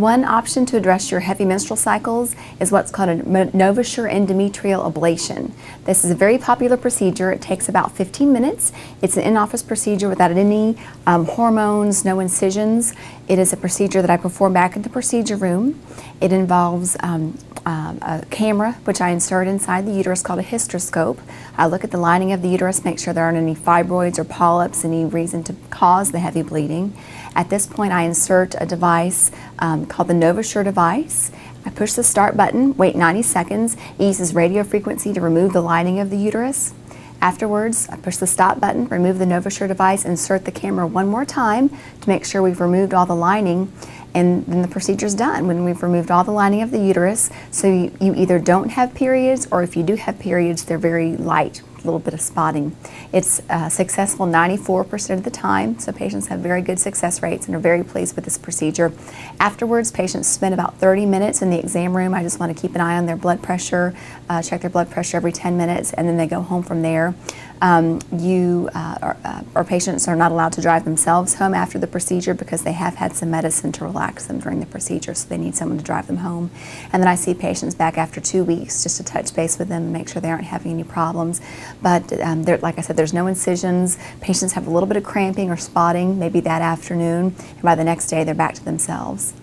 One option to address your heavy menstrual cycles is what's called a Novasure endometrial ablation. This is a very popular procedure. It takes about 15 minutes. It's an in-office procedure without any hormones, no incisions. It is a procedure that I perform back in the procedure room. It involves a camera which I insert inside the uterus called a hysteroscope. I look at the lining of the uterus, make sure there aren't any fibroids or polyps, any reason to cause the heavy bleeding. At this point I insert a device called the Novasure device. I push the start button, wait 90 seconds. It uses radio frequency to remove the lining of the uterus. Afterwards, I push the stop button, remove the Novasure device, insert the camera one more time to make sure we've removed all the lining, and then the procedure's done when we've removed all the lining of the uterus. So you either don't have periods, or if you do have periods, they're very light, a little bit of spotting. It's successful 94% of the time, so patients have very good success rates and are very pleased with this procedure. Afterwards, patients spend about 30 minutes in the exam room. I just want to keep an eye on their blood pressure, check their blood pressure every 10 minutes, and then they go home from there. Our patients are not allowed to drive themselves home after the procedure because they have had some medicine to relax them during the procedure, so they need someone to drive them home. And then I see patients back after 2 weeks just to touch base with them and make sure they aren't having any problems. But like I said, there's no incisions. Patients have a little bit of cramping or spotting maybe that afternoon, and by the next day they're back to themselves.